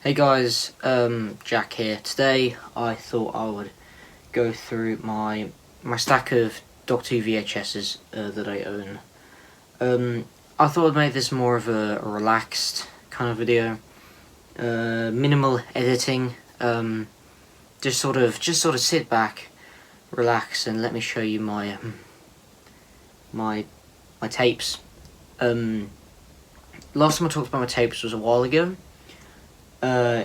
Hey guys, Jack here. Today I thought I would go through my stack of Doctor Who VHSs that I own. I thought I'd make this more of a relaxed kind of video, minimal editing. Just sort of sit back, relax, and let me show you my my tapes. Last time I talked about my tapes was a while ago.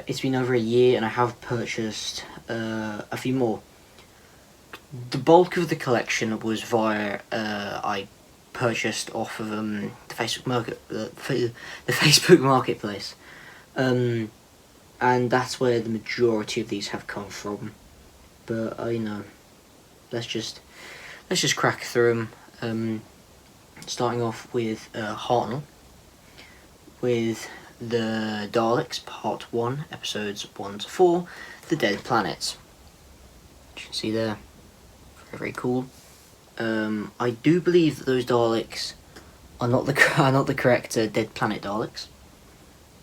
It's been over a year and I have purchased a few more. The bulk of the collection was via I purchased off of the Facebook marketplace, and that's where the majority of these have come from. But let's just crack through them. Starting off with Hartnell with the Daleks, Part 1, Episodes 1 to 4, The Dead Planets. You can see there, very, very cool. I do believe that those Daleks are not the correct Dead Planet Daleks.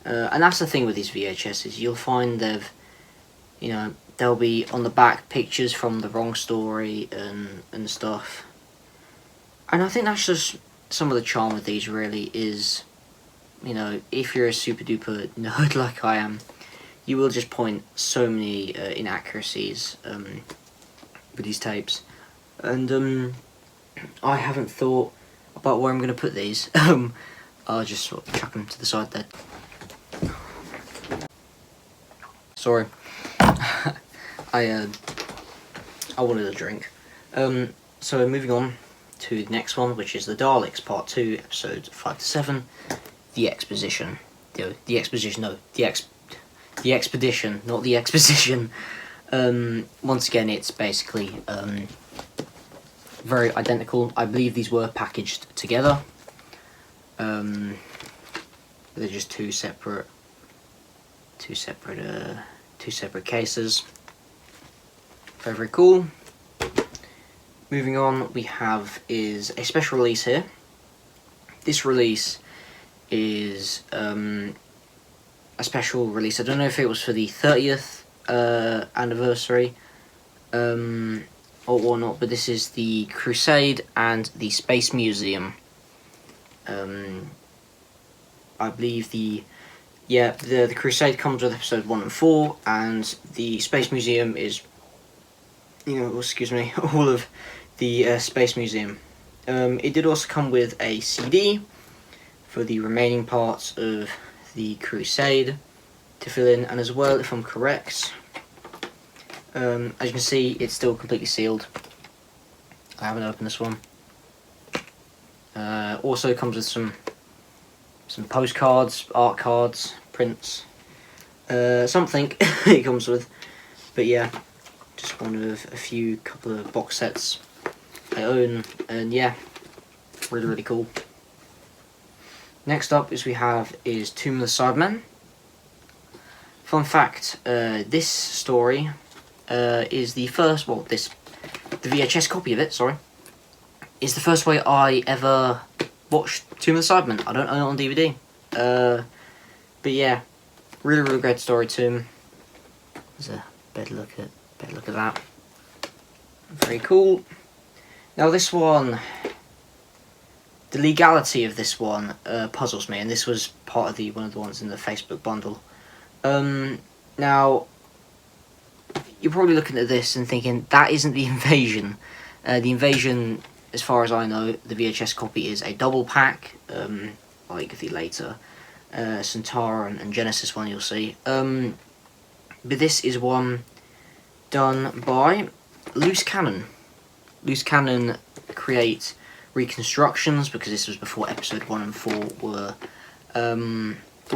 And that's the thing with these VHSs, you'll find there'll be on the back pictures from the wrong story and stuff. And I think that's just some of the charm of these, really, is, if you're a super duper nerd like I am, you will just point so many inaccuracies with these tapes. And I haven't thought about where I'm going to put these. I'll just sort of chuck them to the side there. Sorry. I wanted a drink. So moving on to the next one, which is the Daleks, Part 2, Episodes 5 to 7. The Exposition. The Expedition, not the Exposition. Once again, it's basically very identical. I believe these were packaged together. They're just two separate cases. Very, very cool. Moving on, we have is a special release here. This release is a special release. I don't know if it was for the 30th anniversary or not, but this is the Crusade and the Space Museum. I believe the Crusade comes with episode 1 and 4, and the Space Museum is, all of the Space Museum. It did also come with a CD for the remaining parts of the Crusade to fill in, and as well, if I'm correct, as you can see, it's still completely sealed. I haven't opened this one. Also comes with some postcards, art cards, prints, something it comes with. But yeah, just one of a couple of box sets I own, and yeah, really, really cool. Next up is Tomb of the Sidemen. Fun fact, this story is the first, the VHS copy of it, is the first way I ever watched Tomb of the Sidemen. I don't own it on DVD. But yeah, really, really great story, Tomb. There's a better look at that. Very cool. Now this one, the legality of this one puzzles me, and this was part of one of the ones in the Facebook bundle. Now, you're probably looking at this and thinking, that isn't the Invasion. The Invasion, as far as I know, the VHS copy is a double pack, like the later Centauron and Genesis one you'll see. But this is one done by Loose Cannon. Loose Cannon create reconstructions, because this was before episode 1 and 4 were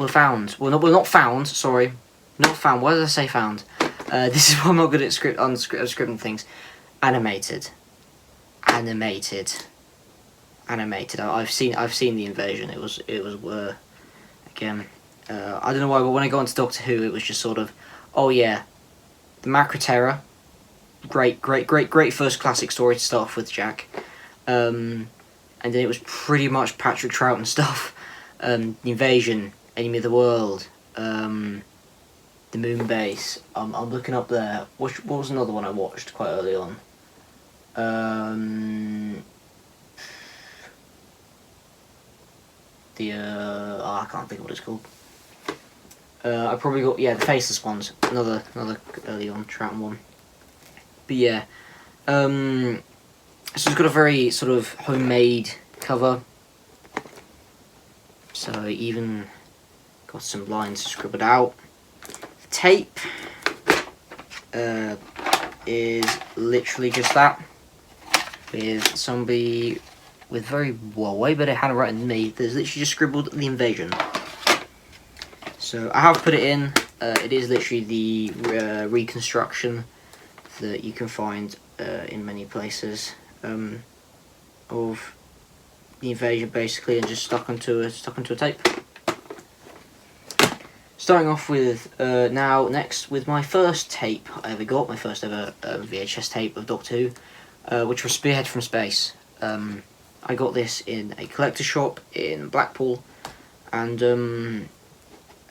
found. Not found, sorry. Not found. Why did I say found? This is why I'm not good at scripting things. Animated. I've seen the Invasion. It was again. I don't know why, but when I got into Doctor Who, it was just sort of, oh yeah, the Macra Terror. Great first classic story to start off with, Jack. And then it was pretty much Patrick Troughton stuff. The Invasion, Enemy of the World, the moon base. I'm looking up there. What was another one I watched quite early on? I can't think of what it's called. I probably got, yeah, the Faceless Ones. Another early on Troughton one. But yeah, so it's got a very sort of homemade cover. So I even got some lines scribbled out. The tape is literally just that, with somebody with way better handwriting than me. There's literally just scribbled the invasion. So I have put it in. It is literally the reconstruction that you can find in many places of the invasion, basically, and just stuck onto a tape. Starting off with next with my first tape I ever got, my first ever VHS tape of Doctor Who, which was Spearhead from Space. I got this in a collector's shop in Blackpool, and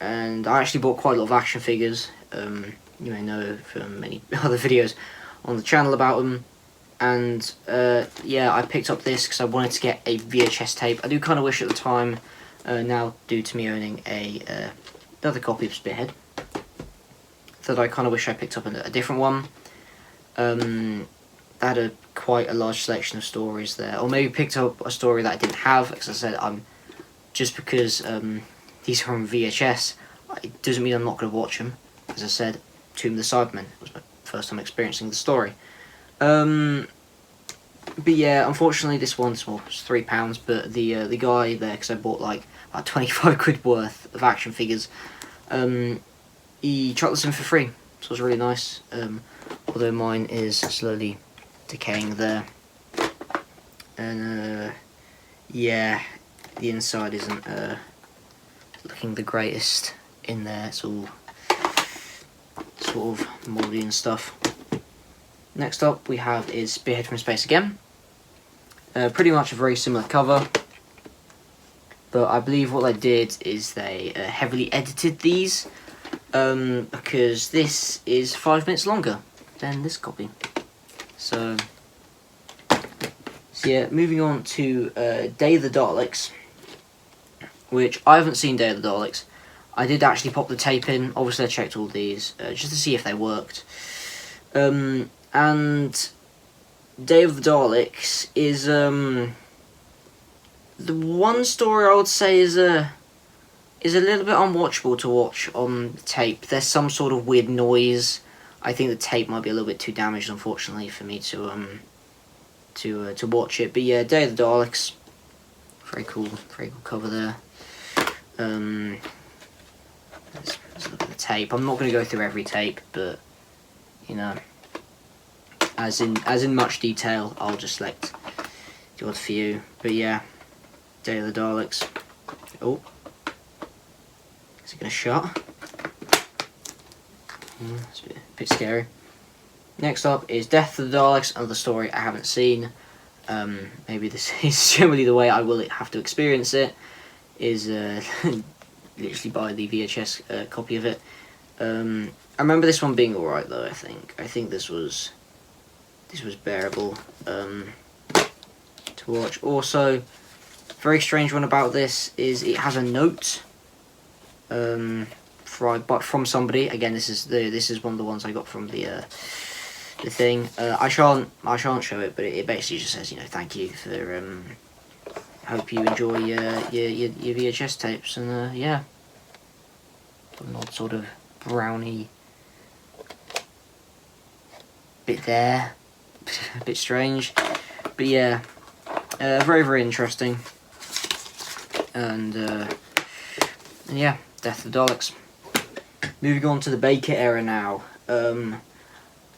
I actually bought quite a lot of action figures. You may know from many other videos on the channel about them. And yeah, I picked up this because I wanted to get a VHS tape. I do kind of wish at the time, now due to me owning another copy of Spearhead, that I kind of wish I picked up a different one. I had quite a large selection of stories there, or maybe picked up a story that I didn't have, because I said just because these are on VHS, it doesn't mean I'm not going to watch them. As I said, Tomb of the Sidemen was my first time experiencing the story. But yeah, unfortunately this one's, well, it's £3, but the guy there, because I bought like about 25 quid worth of action figures, he chucked this in for free, so it was really nice. Although mine is slowly decaying there, and yeah, the inside isn't looking the greatest in there. It's all sort of mouldy and stuff. Next up we have is Spearhead from Space again. Pretty much a very similar cover, but I believe what they did is they heavily edited these, because this is 5 minutes longer than this copy. So yeah, moving on to Day of the Daleks, which I haven't seen Day of the Daleks. I did actually pop the tape in. Obviously I checked all these just to see if they worked. And Day of the Daleks is the one story I would say is a little bit unwatchable to watch on tape. There's some sort of weird noise. I think the tape might be a little bit too damaged, unfortunately, for me to watch it. But yeah, Day of the Daleks, very cool cover there. Let's look at the tape. I'm not going to go through every tape, but you know, as in much detail, I'll just select the odd few. But yeah, Day of the Daleks. Oh, is it going to shut? It's a bit scary. Next up is Death of the Daleks, another story I haven't seen. Maybe this is generally the way I will have to experience it, is literally buy the VHS copy of it. I remember this one being alright though. I think this was bearable to watch. Also, very strange one about this is it has a note from somebody. Again, this is one of the ones I got from the thing. I shan't show it, but it basically just says, you know, thank you for hope you enjoy your VHS tapes, and yeah, an odd sort of brownie bit there, a bit strange, but yeah, very interesting, and yeah, Death of the Daleks. Moving on to the Baker era now,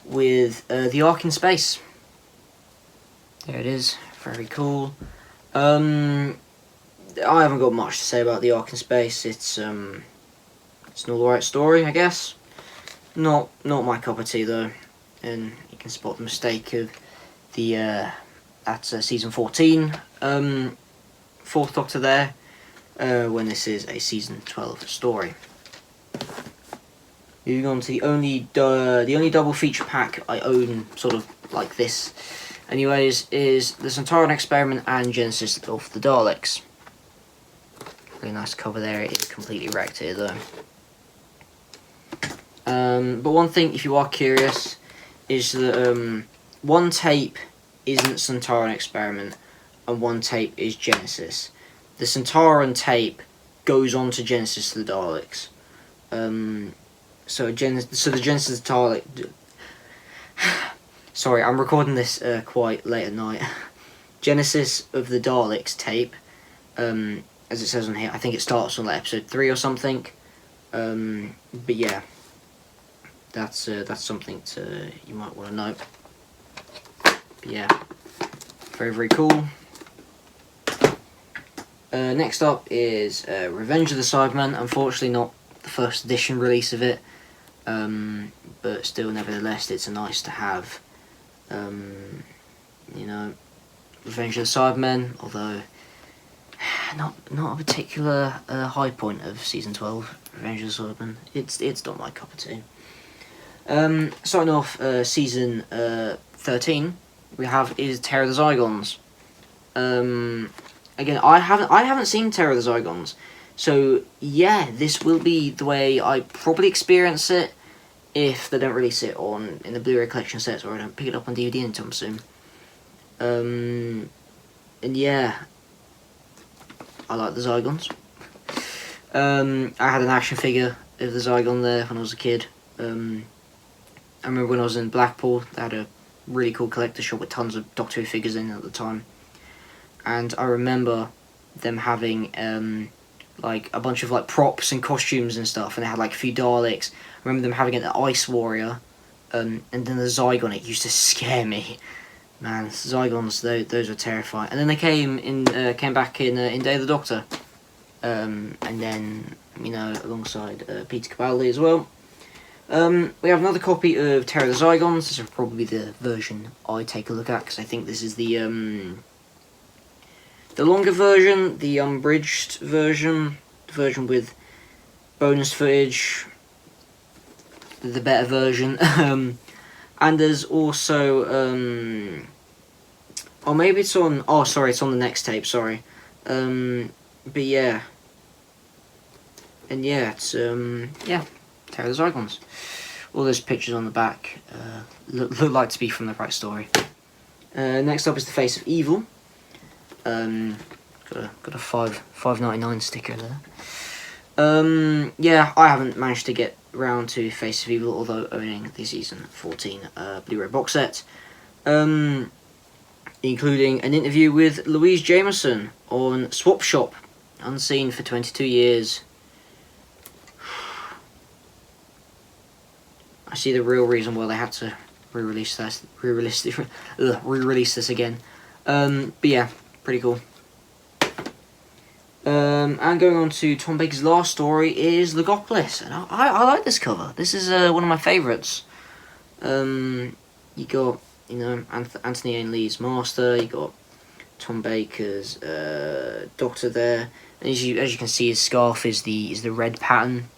with the Ark in Space. There it is, very cool. I haven't got much to say about the Ark in Space. It's an alright story, I guess. Not my cup of tea though, and you can spot the mistake of the at season 14, Fourth Doctor there, when this is a season 12 story. Moving on to the only double feature pack I own, sort of like this, anyways, is the Centauron Experiment and Genesis of the Daleks. Really nice cover there. It is completely wrecked here though. But one thing, if you are curious, is that one tape isn't Centauron Experiment and one tape is Genesis. The Centauron tape goes on to Genesis of the Daleks. So the Genesis Dalek. Sorry, I'm recording this quite late at night. Genesis of the Daleks tape, as it says on here, I think it starts on like episode 3 or something. But yeah, that's something you might want to know. But yeah, very, very cool. Next up is Revenge of the Sidemen. Unfortunately, not the first edition release of it, but still, nevertheless, it's a nice to have. You know, Revenge of the Sidemen, although not a particular high point of season 12. Revenge of the Sidemen, it's not my cup of tea. Starting off season 13, we have is Terror of the Zygons. Again, I haven't seen Terror of the Zygons, so yeah, this will be the way I probably experience it if they don't release it in the Blu-ray collection sets, or I don't pick it up on DVD anytime soon. And yeah, I like the Zygons. I had an action figure of the Zygon there when I was a kid. I remember when I was in Blackpool, they had a really cool collector shop with tons of Doctor Who figures in at the time. And I remember them having like a bunch of like props and costumes and stuff, and they had like a few Daleks. I remember them having an Ice Warrior, and then the Zygon. It used to scare me, man. Zygons, those were terrifying. And then they came back in Day of the Doctor, and then alongside Peter Capaldi as well. We have another copy of Terror of the Zygons. This is probably the version I take a look at, because I think this is the longer version, the unbridged version, the version with bonus footage, the better version. And there's also, or maybe it's on, it's on the next tape, sorry. But yeah. And yeah, it's, Terror of the Zygons. All those pictures on the back look like to be from the right story. Next up is The Face of Evil. Got a $5.99 sticker there. Yeah, I haven't managed to get round to Face of Evil, although owning the season 14 Blu-ray box set, including an interview with Louise Jameson on Swap Shop, unseen for 22 years. I see the real reason why they had to re-release this again. But yeah, pretty cool. And going on to Tom Baker's last story is The Gopless, and I like this cover. This is one of my favourites. You got Anthony Ainley's Master. You got Tom Baker's Doctor there, and as you can see, his scarf is the red pattern.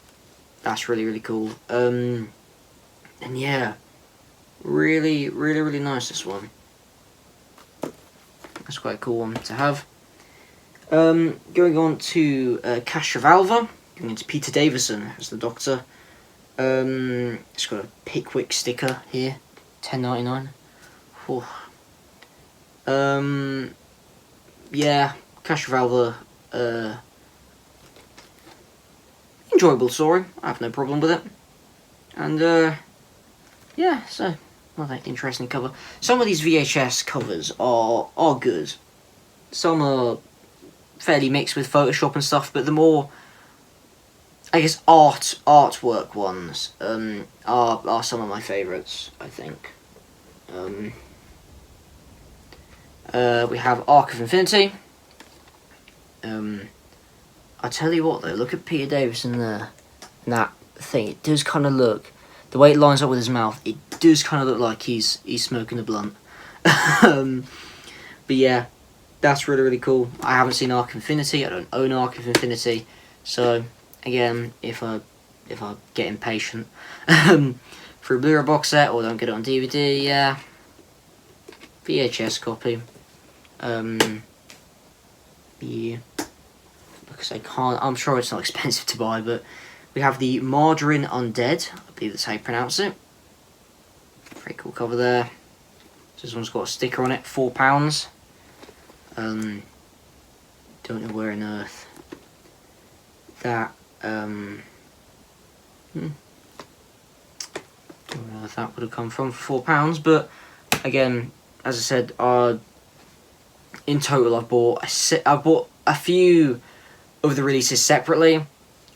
That's really, really cool. And yeah, really, really, really nice, this one. That's quite a cool one to have. Going on to Castrovalva, going into Peter Davison as the Doctor. It's got a Pickwick sticker here, $10.99. Yeah, Castrovalva, enjoyable story. I have no problem with it. And yeah, so another interesting cover. Some of these VHS covers are good. Some are fairly mixed with Photoshop and stuff, but the more, I guess, artwork ones are some of my favourites, I think. We have Arc of Infinity. I tell you what though, look at Peter Davison there. And that thing, it does kind of look, the way it lines up with his mouth, it does kind of look like he's smoking a blunt. But yeah, that's really, really cool. I haven't seen Arc of Infinity. I don't own Arc of Infinity. So again, if I if I get impatient. For a Blu-ray box set, or don't get it on DVD, yeah. VHS copy. Yeah. Because I'm sure it's not expensive to buy, but we have the Margarine Undead, I believe that's how you pronounce it. Very cool cover there. This one's got a sticker on it, £4. Don't know where on earth that don't know if that would have come from for £4, but again, as I said, in total I've bought a few of the releases separately,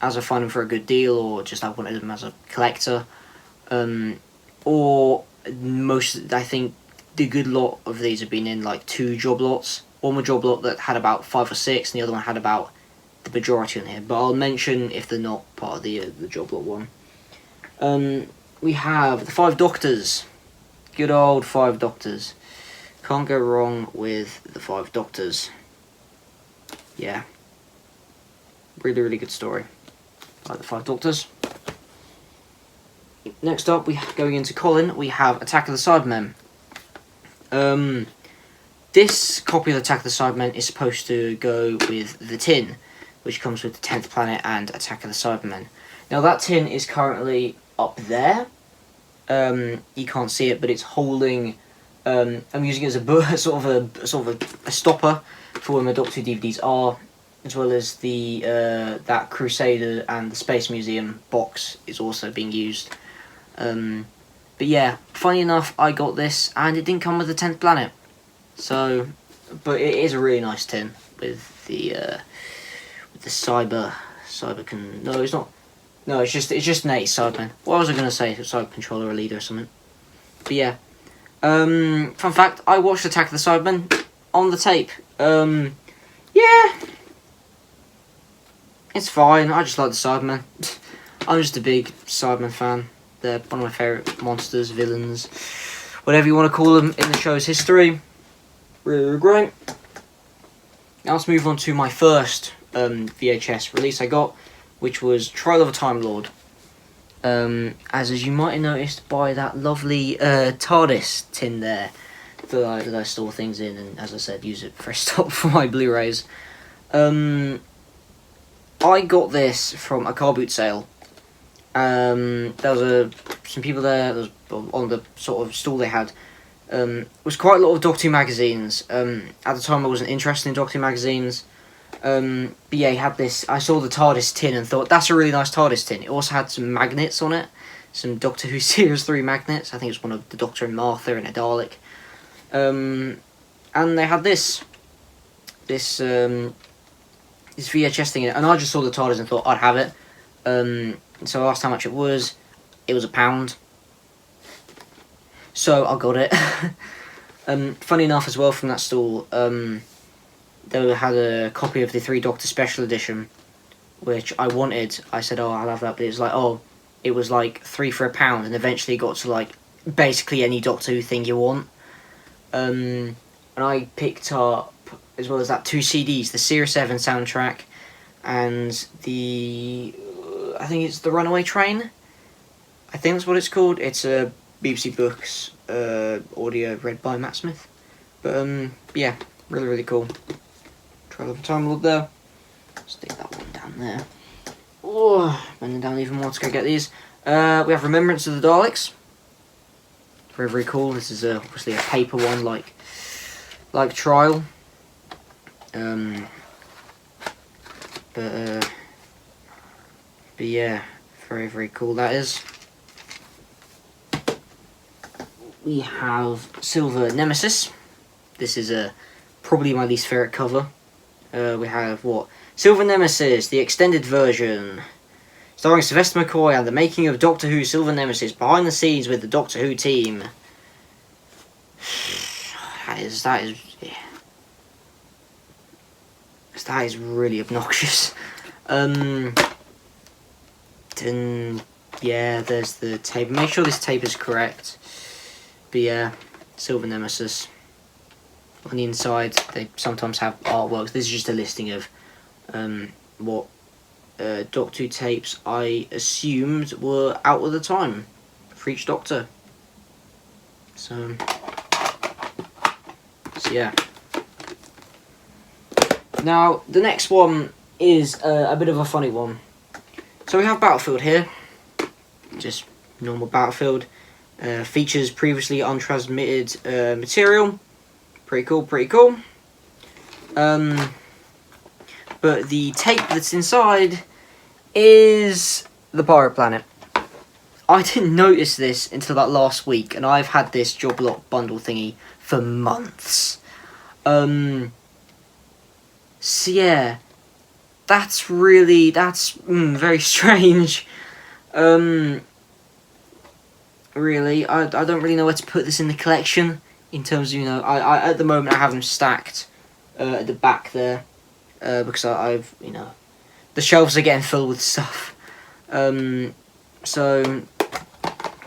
as I find them for a good deal, or just I wanted them as a collector, or most, I think the good lot of these have been in like 2 job lots. One was job lot that had about 5 or 6, and the other one had about the majority on here, but I'll mention if they're not part of the job lot one. We have the 5 Doctors. Good old 5 Doctors. Can't go wrong with the 5 Doctors. Yeah. Really, really good story. I like the 5 Doctors. Next up, going into Colin, we have Attack of the Sidemen. This copy of Attack of the Sidemen is supposed to go with the tin, which comes with the 10th Planet and Attack of the Cybermen. Now that tin is currently up there. You can't see it, but it's holding. I'm using it as a sort of a stopper for where my Doctor Who DVDs are, as well as the that Crusade and the Space Museum box is also being used. But yeah, funny enough, I got this and it didn't come with the 10th Planet. So, but it is a really nice tin with the no, it's not. No, it's just an 80 Sideman. What was I going to say? Cyber Controller or Leader or something. But yeah. Fun fact, I watched Attack of the Sidemen on the tape. Yeah. It's fine, I just like the Sidemen. I'm just a big Sidemen fan. They're one of my favourite monsters, villains, whatever you want to call them in the show's history. Really great. Now let's move on to my first VHS release I got, which was Trial of a Time Lord. As you might have noticed by that lovely TARDIS tin there that I store things in, and as I said, use it for a stop for my Blu-rays. I got this from a car boot sale. There was some people there. There was on the sort of stall they had. Was quite a lot of Doctor Who magazines. At the time, I wasn't interested in Doctor Who magazines. But yeah, he had this. I saw the TARDIS tin and thought that's a really nice TARDIS tin. It also had some magnets on it, some Doctor Who Series 3 magnets. I think it's one of the Doctor and Martha and a Dalek. And they had this VHS thing in it, and I just saw the TARDIS and thought I'd have it. So I asked how much it was. It was £1. So I got it. Funny enough as well, from that stall, they had a copy of the 3 Doctor Special Edition, which I wanted. I said, oh, I'll have that, but it was like, oh, it was like 3 for £1, and eventually got to like basically any Doctor Who thing you want. And I picked up, as well as that, 2 CDs, the Series 7 soundtrack, and the, I think it's The Runaway Train. I think that's what it's called. It's a BBC Books audio read by Matt Smith. But yeah, really, really cool. Trial of a Time Lord there. Stick that one down there. Oh, bending down even more to go get these. We have Remembrance of the Daleks. Very, very cool. This is obviously a paper one, like Trial. But yeah, very, very cool that is. We have Silver Nemesis. This is probably my least favourite cover. We have Silver Nemesis, the extended version, starring Sylvester McCoy and the making of Doctor Who Silver Nemesis, behind the scenes with the Doctor Who team. That is really obnoxious. Then yeah, there's the tape. Make sure this tape is correct. But yeah, Silver Nemesis. On the inside, they sometimes have artworks. This is just a listing of what Doctor Who tapes I assumed were out at the time for each Doctor. So yeah. Now the next one is a bit of a funny one. So we have Battlefield here, just normal Battlefield. Features previously untransmitted material. Pretty cool. But the tape that's inside is the Pirate Planet. I didn't notice this until about last week, and I've had this job lot bundle thingy for months. So yeah, that's very strange. Really, I don't really know where to put this in the collection. In terms of, you know, I at the moment I have them stacked at the back there. Because I've, you know, the shelves are getting filled with stuff. So,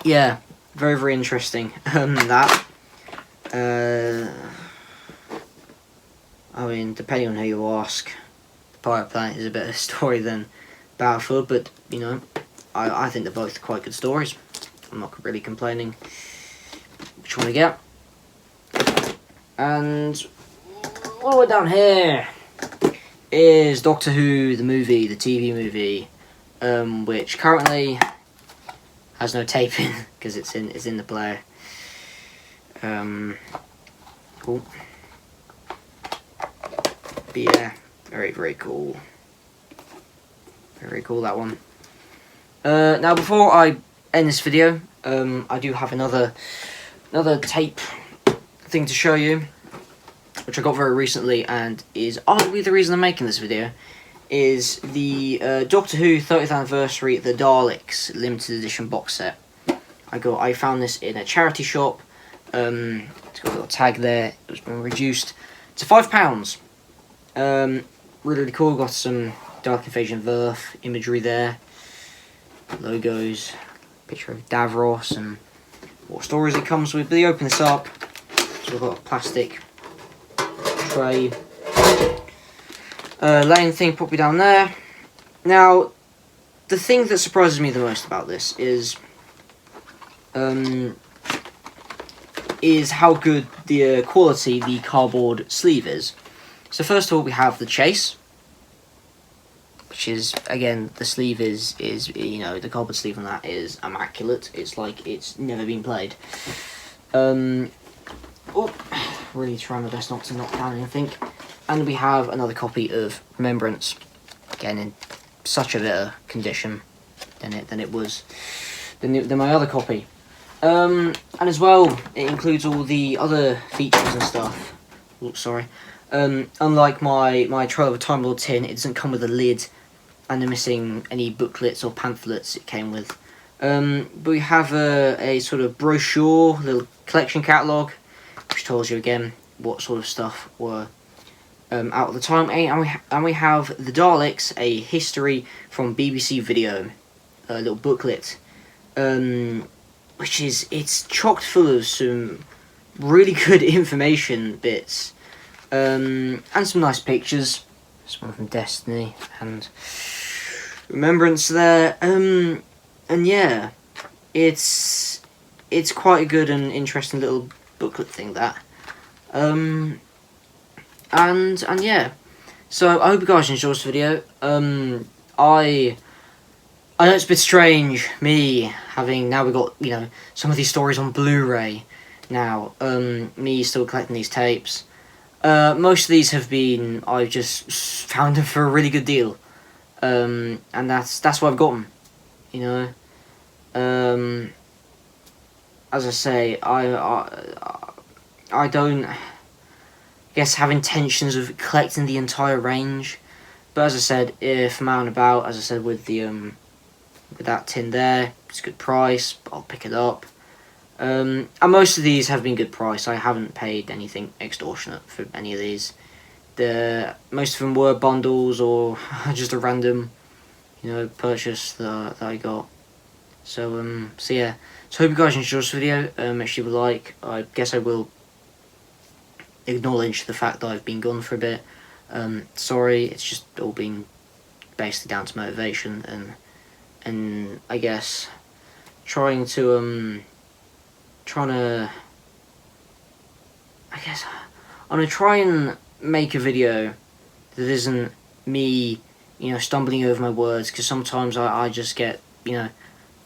yeah, very interesting. That. I mean, depending on who you ask, the Pirate Planet is a better story than Battlefield, but, you know, I think they're both quite good stories. I'm not really complaining which one to get. And all the way down here is Doctor Who, the movie, the TV movie, which currently has no tape in because it's in the player. Cool. But yeah, very cool. Very cool, that one. Now before I end this video, I do have another tape thing to show you, which I got very recently, and is arguably the reason I'm making this video, is the Doctor Who 30th Anniversary The Daleks limited edition box set. I found this in a charity shop. It's got a little tag there. It's been reduced to £5. Really cool. Got some Dark Invasion Verth imagery there, logos, picture of Davros, and what stories it comes with. But you open this up, so we've got a plastic tray, laying thing properly down there. Now, the thing that surprises me the most about this is how good the quality the cardboard sleeve is. So first of all, we have the chase, which is, again, the sleeve is you know, the cardboard sleeve on that is immaculate. It's like it's never been played. Really trying my best not to knock down anything. And we have another copy of Remembrance, again in such a better condition than my other copy. And as well, it includes all the other features and stuff. Oops, sorry. Unlike my Trial of a Time Lord tin, it doesn't come with a lid, and they're missing any booklets or pamphlets it came with. But we have a sort of brochure, little collection catalogue, which tells you again what sort of stuff were out at the time. And we have the Daleks, a history from BBC Video, a little booklet, which it's chocked full of some really good information bits, and some nice pictures. There's one from Destiny and Remembrance there, and yeah, it's quite a good and interesting little booklet thing, that. And yeah, so I hope you guys enjoyed this video. I know it's a bit strange, me having, now we've got, you know, some of these stories on Blu-ray now, me still collecting these tapes. Most of these have been, I've just found them for a really good deal, and that's why I've got them, you know. As I say, I don't, guess, have intentions of collecting the entire range, but as I said, if I'm out and about, as I said with the with that tin there, it's a good price, I'll pick it up. And most of these have been good price. I haven't paid anything extortionate for any of these. Most of them were bundles or just a random, you know, purchase that I got. So yeah. So hope you guys enjoyed this video. Make sure you like. I guess I will acknowledge the fact that I've been gone for a bit. Sorry, it's just all been basically down to motivation and I guess trying to I'm gonna try and make a video that isn't me, you know, stumbling over my words, because sometimes I just get, you know,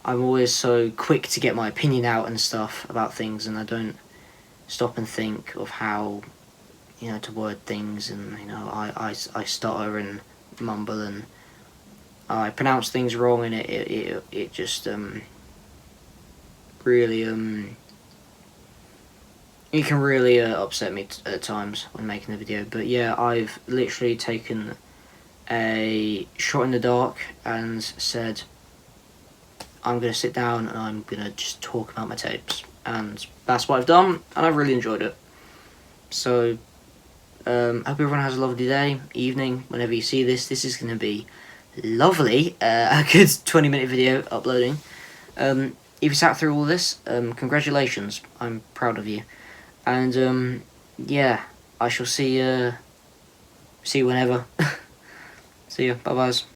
I'm always so quick to get my opinion out and stuff about things, and I don't stop and think of how, you know, to word things, and, you know, I stutter and mumble, and I pronounce things wrong, and it just really it can really upset me at times when making the video. But yeah, I've literally taken a shot in the dark and said I'm going to sit down and I'm going to just talk about my tapes, and that's what I've done, and I've really enjoyed it. So hope everyone has a lovely day, evening, whenever you see this. This is going to be lovely, a good 20-minute video uploading. If you sat through all this, congratulations, I'm proud of you. And yeah, I shall see you whenever. See you, bye-byes.